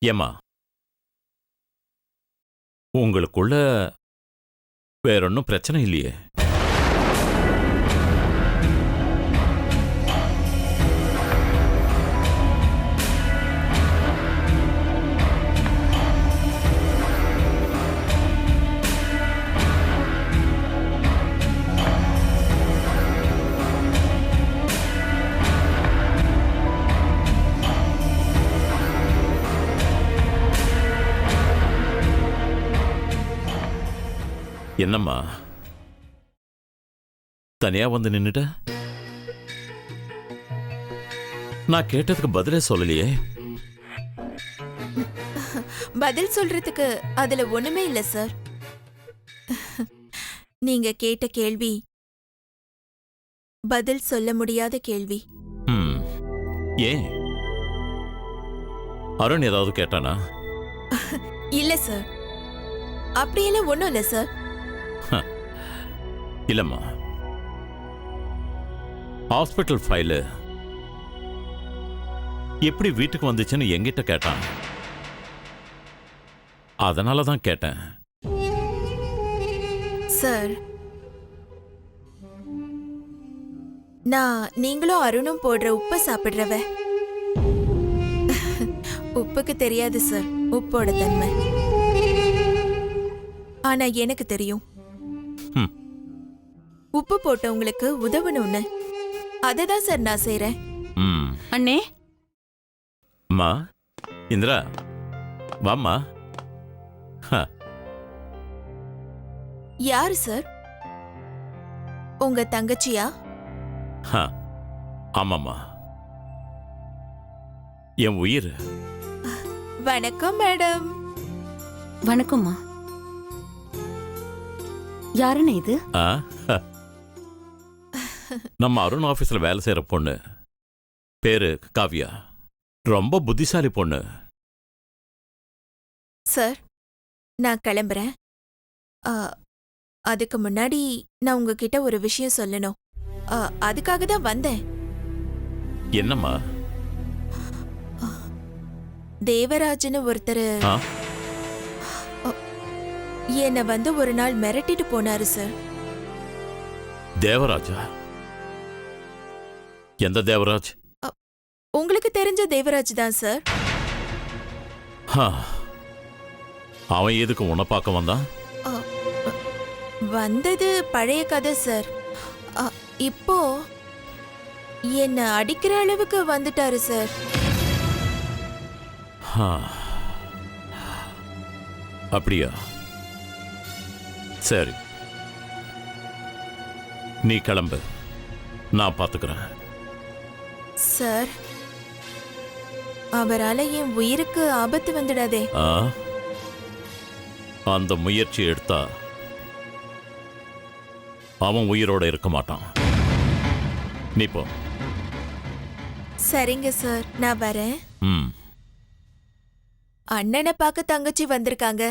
ஏம்மா, உங்களுக்குள்ள வேறொன்னும் பிரச்சனை இல்லையே? என்னம்மா தனியா வந்து நின்னுட்ட? நான் கேட்டதுக்கு பதிலே சொல்லலையே. பதில் சொல்றதுக்கு அதுல ஒண்ணுமே இல்ல சார். நீங்க கேட்ட கேள்வி பதில் சொல்ல முடியாத கேள்வி. ஏன்? அருண் ஏதாவது கேட்டானா? இல்ல சார், அப்படியெல்லாம் ஒண்ணும் இல்ல சார். இல்லம்மா, ஹாஸ்பிட்டல் ஃபைலு எப்படி வீட்டுக்கு வந்துச்சுன்னு என்கிட்ட கேட்டான். அதனால தான் கேட்டேன். சார், நான் நீங்களும் அருணும் போடுற உப்பை சாப்பிடுறவ. உப்புக்கு தெரியாது சார் உப்போட தன்மை. ஆனா எனக்கு தெரியும். உப்பு போட்டவங்களுக்கு உதவணும்னு. அததான் சார் நான் செய்றேன். அண்ணே. அம்மா இந்திரா, வாம்மா. யாரு சார்? உங்க தங்கச்சியா? ஆமாம்மா, என் உயிர். வணக்கம் மேடம். வணக்கம்மா. யாருன்னு இது? நம்ம அருண் ஆபீஸ்ல வேலை செய்யற பொண்ணு. பேரு காவ்யா. ரொம்ப புத்திசாலி பொண்ணு. சார், நான் கிளம்புறேன். அதுக்கு முன்னாடி நான் உங்ககிட்ட ஒரு விஷயம் சொல்லணும். அதுக்காக தான் வந்தேன். என்னம்மா? தேவராஜ்னு ஒருத்தர் என்னை வந்து ஒரு நாள் மிரட்டிட்டு போனாரு சார். தேவராஜா? எந்த தேவராஜ்? உங்களுக்கு தெரிஞ்ச தேவராஜ் தான் சார். அவன் எதுக்கு உன்னை பார்க்க வந்தான்? வந்தது பழைய கதை சார். இப்போ என்ன அடிக்கிற அளவுக்கு வந்துட்டாரு சார். அப்படியா? சரி, நீ கிளம்பு, நான் பார்த்துக்கிறேன். சார், அவரால என் உயிருக்கு ஆபத்து வந்துடாதே. அந்த முயற்சி எடுத்தா அவன் உயிரோட இருக்க மாட்டான். நீ போ. சரிங்க சார், நான் வரேன். அண்ணனை பார்க்க தங்கச்சி வந்திருக்காங்க.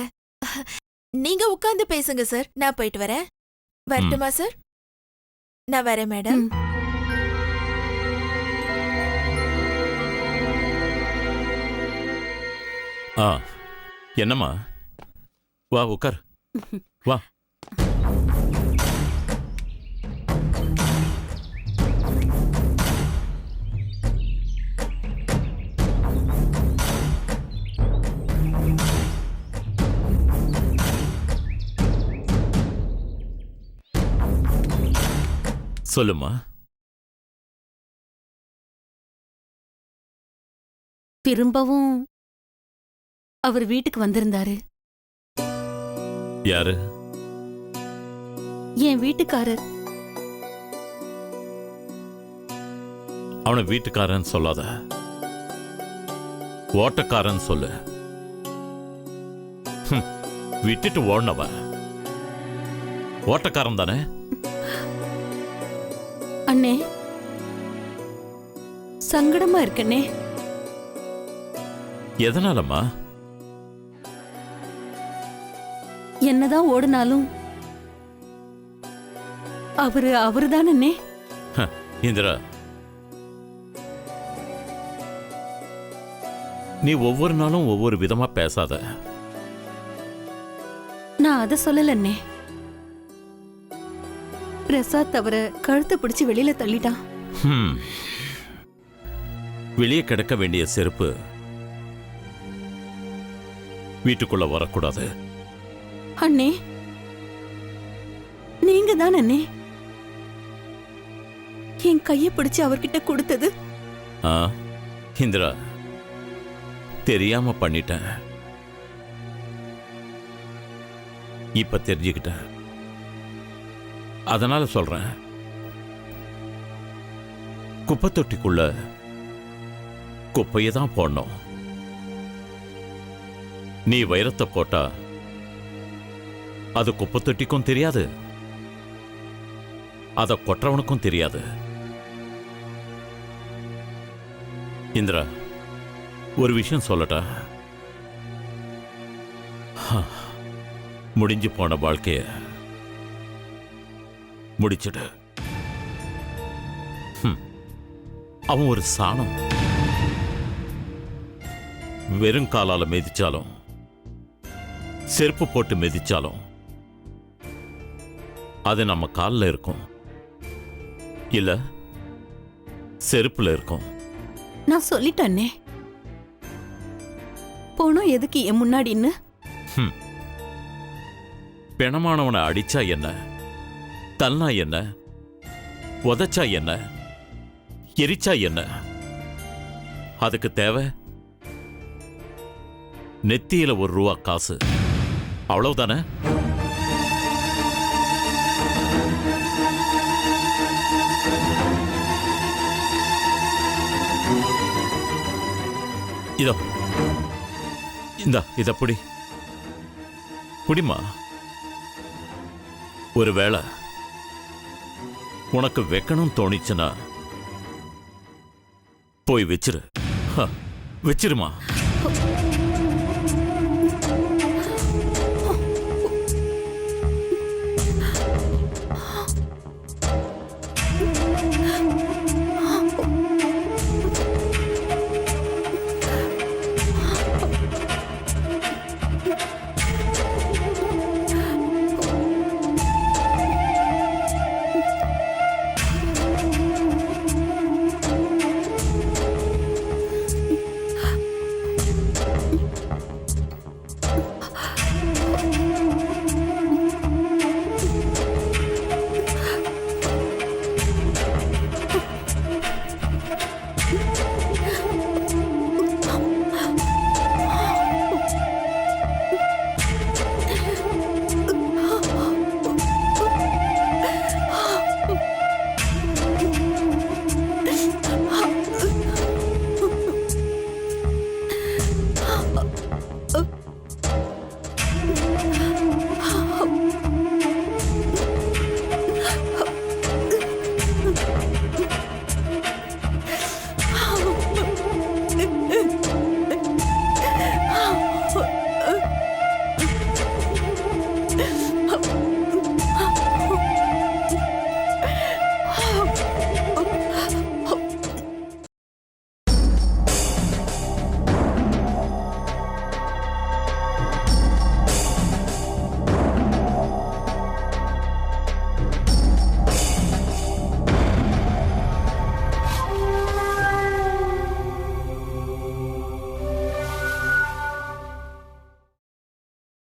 நீங்க உட்கார்ந்து பேசுங்க சார், நான் போயிட்டு வரேன். வரட்டுமா சார்? நான் வரேன் மேடம். என்னம்மா? வா உட்கார். வா. சொல்லுமா. திரும்பவும் அவர் வீட்டுக்கு வந்திருந்தாரு. யாரு? என் வீட்டுக்காரர். அவனை வீட்டுக்காரன் சொல்லாத, ஓட்டக்காரன் சொல்லு. விட்டுட்டு ஓடனவ ஓட்டக்காரன் தானே? அண்ணே, சங்கடமா இருக்கண்ணே. எதனாலம்மா? என்னதான் ஓடினாலும் அவருதானே. இந்திரா, நீ ஒவ்வொரு நாளும் ஒவ்வொரு விதமா பேசாத. நான் அதை சொல்லல அண்ணே. பிரசாத் அவரை கழுத்தை பிடிச்சு வெளியில தள்ளிட்டான். வெளியே கிடக்க வேண்டிய செருப்பு வீட்டுக்குள்ள வரக்கூடாது. அண்ணே, நீங்க தான் அண்ணே என் கையை பிடிச்சு அவர்கிட்ட கொடுத்தது. இந்திரா, தெரியாம பண்ணிட்டேன். இப்ப தெரிஞ்சுக்கிட்டேன். அதனால சொல்றேன், குப்பை தொட்டிக்குள்ள குப்பையை தான் போடணும். நீ வைரத்தை போட்டா அது குப்பை தொட்டிக்கும் தெரியாது, அதை கொற்றவனுக்கும் தெரியாது. இந்திரா, ஒரு விஷயம் சொல்லட்டா? முடிஞ்சு போன வாழ்க்கைய முடிச்சிடு. அவன் ஒரு சாணம். வெறும் காலால மிதிச்சாலும் செருப்பு போட்டு மிதிச்சாலும் அது நம்ம காலில் இருக்கும், இல்ல செருப்புல இருக்கும். நான் சொல்லிட்டேன்னே, போனோம் எதுக்கு என் முன்னாடின்னு. பிணமானவனை அடிச்சா என்ன, தள்ளா என்ன, உதைச்சா என்ன, எரிச்சா என்ன, அதுக்கு தேவை நெத்தியில ₹1 காசு, அவ்வளவுதானே? இதோ இத புடிமா. ஒருவேளை உனக்கு வைக்கணும் தோணிச்சுன்னா போய் வச்சிருமா.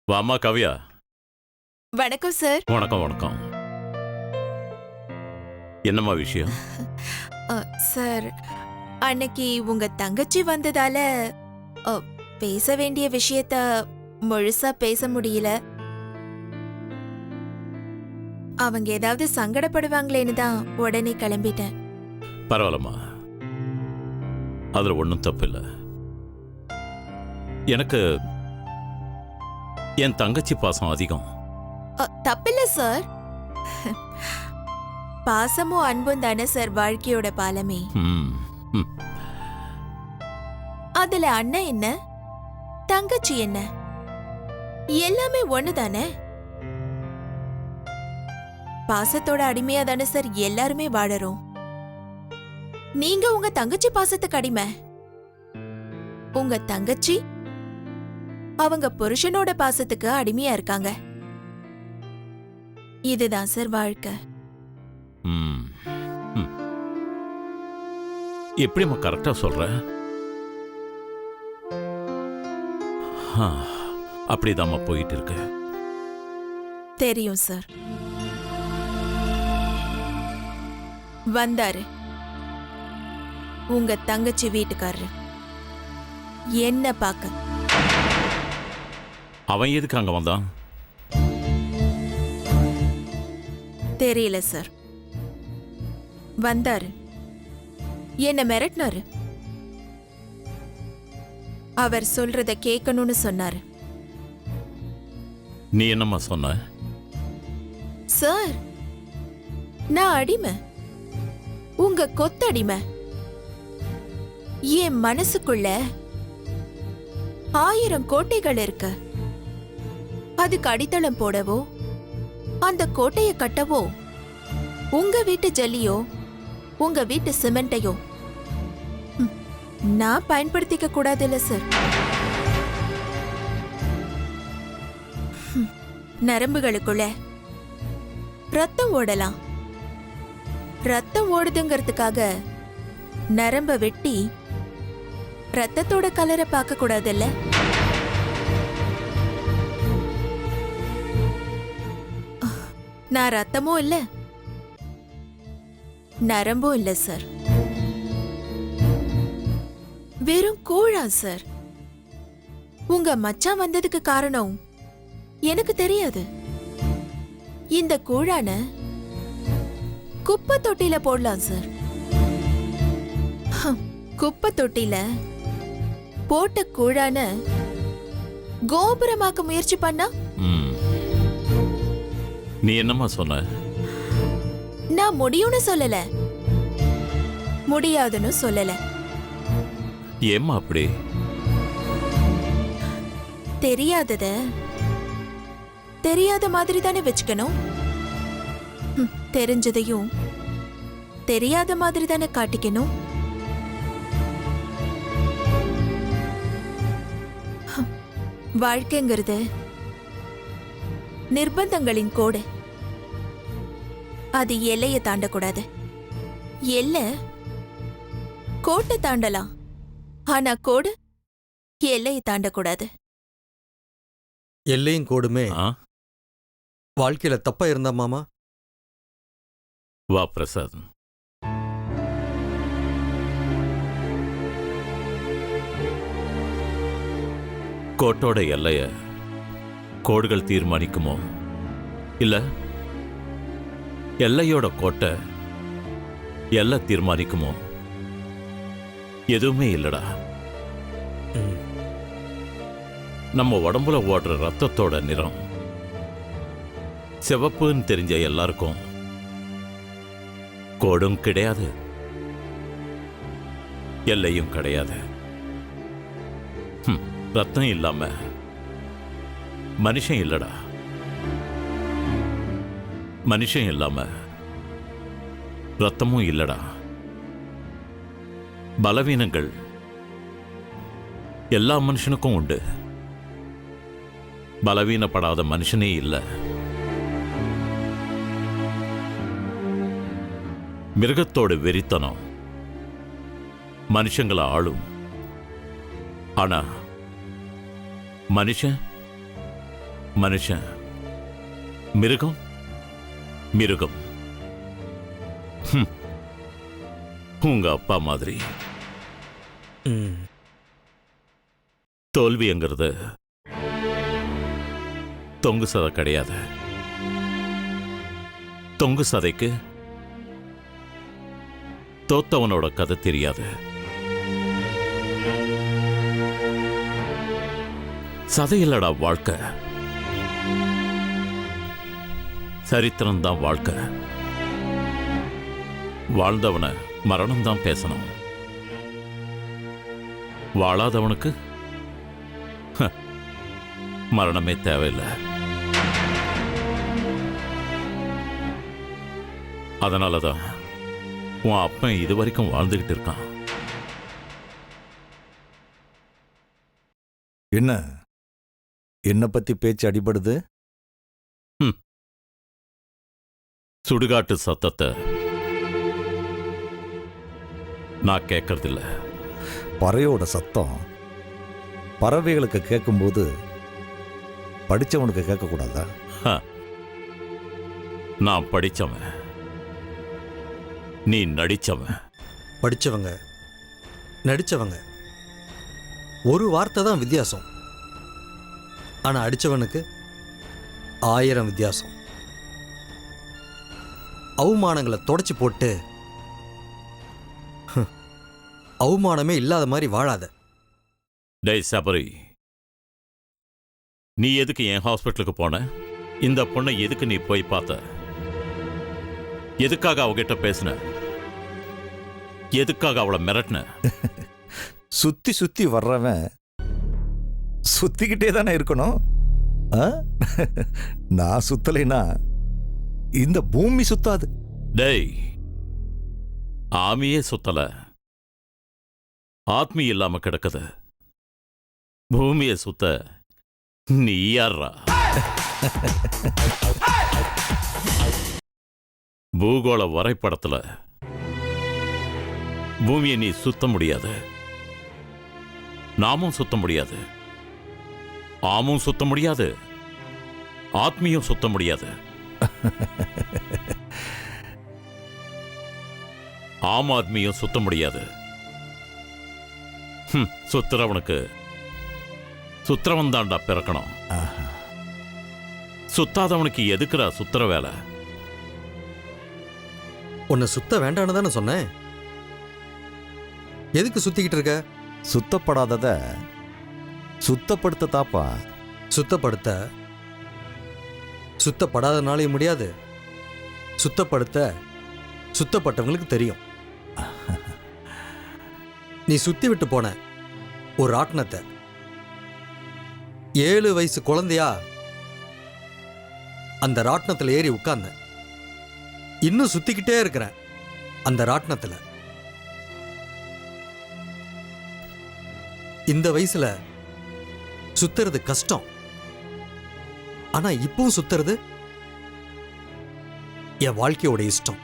வாமா கவ்யா. வணக்கம் சார். வணக்கம் வணக்கம். என்னம்மா விஷயம்? சார், அன்னைக்கு உங்க தங்கச்சி வந்ததால பேச வேண்டிய விஷயத்த முழுசா பேச முடியல. அவங்க ஏதாவது சங்கடப்படுவாங்களேன்னு தான் உடனே கிளம்பிட்டேன். பரவாயில்லம்மா, அதுல ஒன்றும் தப்பு இல்லை. எனக்கு என் தங்கச்சி பாசம் அதிகம். தப்பில்ல சார். பாசமும் அன்பும் தானே சார் வாழ்க்கையோட பாலமே. அதுல அண்ணன் என்ன, தங்கச்சி என்ன, எல்லாமே ஒண்ணுதானே. பாசத்தோட அடிமையா தானே சார் எல்லாருமே வாழறோம். நீங்க உங்க தங்கச்சி பாசத்துக்கு அடிமை. உங்க தங்கச்சி அவங்க புருஷனோட பாசத்துக்கு அடிமையா இருக்காங்க. இதுதான் சார் வாழ்க்கை. ம். ம். எப்படிம்மா கரெக்டா சொல்ற? அப்படிதாம்மா போயிட்டு இருக்கு. தெரியும் சார். வந்தாரு உங்க தங்கச்சி வீட்டுக்காரரு என்ன பார்க்க. அவன் எதுக்கு அங்க வந்தான்? தெரியல சார். வந்தாரு, என்ன மிரட்டினாரு. அவர் சொல்றத கேட்கணும்னு சொன்னாரு. நீ என்னம்மா சொன்ன? சார், நான் அடிமை, உங்க கொத்தடிமை. என் மனசுக்குள்ள 1000 கோட்டைகள் இருக்கு. அதுக்கு அடித்தளம் போடவோ அந்த கோட்டைய கட்டவோ உங்க வீட்டு ஜல்லியோ உங்க வீட்டு சிமெண்டையோ நான் பயன்படுத்திக்க கூடாதுல்ல சார். நரம்புகளுக்குள்ள ரத்தம் ஓடலாம். ரத்தம் ஓடுதுங்கிறதுக்காக நரம்ப வெட்டி ரத்தத்தோட கலரை பார்க்க கூடாதுல்ல. நான் ரத்தமும் இல்ல, நரம்பும் இல்ல சார். வெறும் கூழா சார். உங்க மச்சான் வந்ததுக்கு காரணம் எனக்கு தெரியாது. இந்த கூழான குப்பை தொட்டில போடலாம் சார். குப்பை தொட்டில போட்ட கூழான கோபுரமாக்க முயற்சி பண்ணா? நீ என்னம்மா சொன்ன? நான் முடியும்னு சொல்லல, முடியாதுன்னு சொல்லல. ஏம்மா அப்படி? தெரியாதத தெரியாத மாதிரி தானே வச்சுக்கணும். தெரிஞ்சதையும் தெரியாத மாதிரி தானே காட்டிக்கணும். வாழ்க்கைங்கிறது நிர்பந்தங்களின் கோடு. அது எல்லையை தாண்டக்கூடாது. எல்லை கோட்டை தாண்டலாம், ஆனா கோடு எல்லையை தாண்டக்கூடாது. எல்லையும் கோடுமே வாழ்க்கையில தப்பா இருந்தா மாமா? வா பிரசாத், கோட்டோட எல்லைய கோடுகள் தீர்மானிக்குமோ இல்ல எல்லையோட கோட்டை எல்லை தீர்மானிக்குமோ? எதுவுமே இல்லடா. நம்ம உடம்புல ஓடுற ரத்தத்தோட நிறம் சிவப்புன்னு தெரிஞ்ச எல்லாருக்கும் கோடும் கிடையாது, எல்லையும் கிடையாது. ரத்தம் இல்லாம மனுஷன் இல்லடா, மனுஷன் இல்லாம ரத்தமும் இல்லடா. பலவீனங்கள் எல்லா மனுஷனுக்கும் உண்டு, பலவீனப்படாத மனுஷனே இல்லை. மிருகத்தோட வெறித்தனம் மனுஷங்களை ஆளும், ஆனா மனுஷன் மனுஷன், மிருகம் மிருகம். உங்க அப்பா மாதிரி. தோல்விங்கிறது தொங்கு சதை கிடையாது. தொங்கு சதைக்கு தோத்தவனோட கதை தெரியாது. சதையில்லடா வாழ்க்கை, சரித்திரம்தான் வாழ்க்கை. வாழ்ந்தவனை மரணம்தான் பேசணும், வாழாதவனுக்கு மரணமே தேவையில்லை. அதனாலதான் உன் அப்பன் இது வரைக்கும் வாழ்ந்துகிட்டு இருக்கான். என்ன என்ன பத்தி பேச்சு அடிபடுது? சுடுகாட்டு சத்தத்தை நான் கேட்கறதில்ல. பறையோட சத்தம் பறவைகளுக்கு கேட்கும்போது படிச்சவனுக்கு கேட்கக்கூடாதா? நான் படிச்சவன், நீ நடிச்சவன். படிச்சவங்க நடிச்சவங்க ஒரு வார்த்தை தான் வித்தியாசம். ஆனா அடிச்சவனுக்கு 1000 வித்தியாசம். அவமானங்களை தொடச்சி போட்டு அவமானமே இல்லாத மாதிரி வாழாத. டேய் சபரி, நீ எதுக்கு என் ஹாஸ்பிட்டலுக்கு போன? இந்த பொண்ணை எதுக்கு நீ போய் பார்த்த? எதுக்காக அவகிட்ட பேசின? எதுக்காக அவளை மிரட்டின? சுத்தி சுத்தி வர்றவன் சுத்திக்கிட்டே தானே இருக்கணும். ஆ? நான் சுத்தலைனா இந்த பூமி சுத்தாது. டேய், ஆமியே சுத்தல, ஆத்மி இல்லாம கிடக்குது. பூமியை சுத்த நீ யார்ரா? பூகோள வரைபடத்துல பூமியை நீ சுத்த முடியாது, நாமும் சுத்த முடியாது, ஆமும் சுத்த முடியாது, ஆத்மியும் சுத்த முடியாது. ஆம் ஆத்மியும் சுத்த முடியாது. சுத்துறவனுக்கு சுத்திரவன் தாண்டா பிறக்கணும். சுத்தாதவனுக்கு எதுக்குறா சுத்துற வேலை? உன்னை சுத்த வேண்டான்னு தானே சொன்னேன். எதுக்கு சுத்திக்கிட்டு இருக்க? சுத்தப்படாதத சுத்தப்படுத்த தாப்பா. சுத்தப்படுத்த சுத்தப்படாதனாலையும் முடியாது, சுத்தப்படுத்த சுத்தப்பட்டவங்களுக்கு தெரியும். நீ சுத்தி விட்டு போன ஒரு ராட்டினத்தை 7 வயசு குழந்தையா அந்த ராட்டினத்தில் ஏறி உட்கார்ந்த. இன்னும் சுத்திக்கிட்டே இருக்கிறேன் அந்த ராட்டினத்தில். இந்த வயசுல சுத்துறது கஷ்டம். ஆனா இப்பவும் சுத்துறது என் வாழ்க்கையோட இஷ்டம்.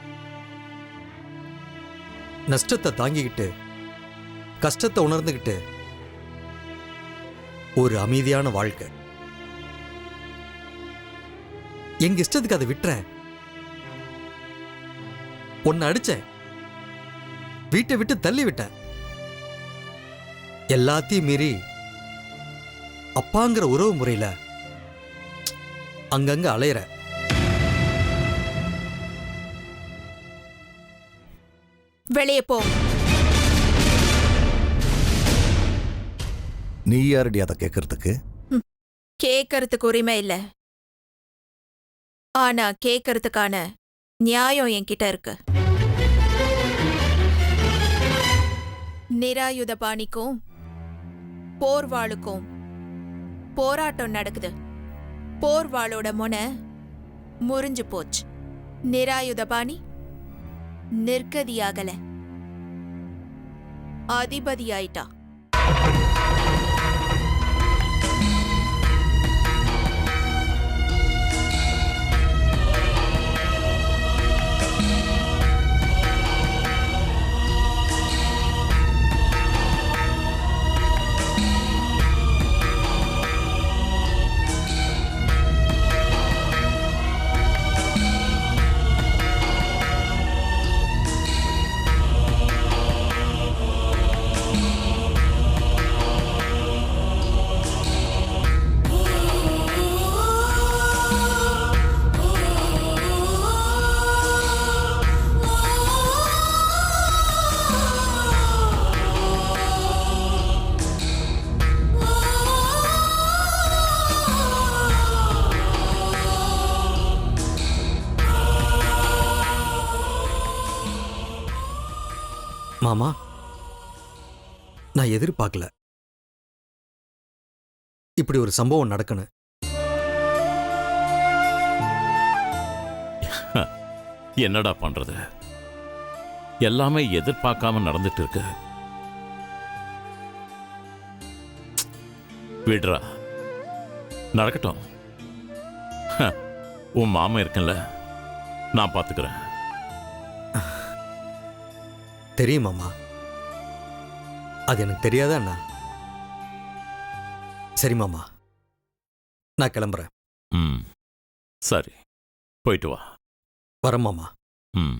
நஷ்டத்தை தாங்கிக்கிட்டு கஷ்டத்தை உணர்ந்துகிட்டு ஒரு அமைதியான வாழ்க்கை. எங்க இஷ்டத்துக்கு அதை விட்டுறேன். உன்னை அடிச்சேன், வீட்டை விட்டு தள்ளி விட்டேன். எல்லாத்தையும் மீறி அப்பாங்கிற உறவு முறையில அங்கங்க அலையிற. வெளியே போ. நீ யாரடி அதை கேட்கறதுக்கு? கேட்கறதுக்கு உரிமை இல்ல, ஆனா கேட்கறதுக்கான நியாயம் என்கிட்ட இருக்கு. நிராயுத பாணிக்கும் போர்வாளுக்கும் போராட்டம் நடக்குது. போர்வாளோட முனை முறிஞ்சு போச்சு. நிராயுத பாணி நிர்கதியாகல, அதிபதியாயிட்டா. மாமா, நான் எதிர்பார்க்கல இப்படி ஒரு சம்பவம் நடக்கணும். என்னடா பண்றது? எல்லாமே எதிர்பார்க்காம நடந்துட்டு இருக்கு. விடுறா, நடக்கட்டும். ஹ, உன் மாமன் இருக்கேன்ல, நான் பார்த்துக்கிறேன். தெரியும் மாமா, அது எனக்கு தெரியாதா அண்ணா? சரி மாமா, நான் கிளம்புறேன். ம், சரி, போயிட்டு வா. வரேன் மாமா. ம்.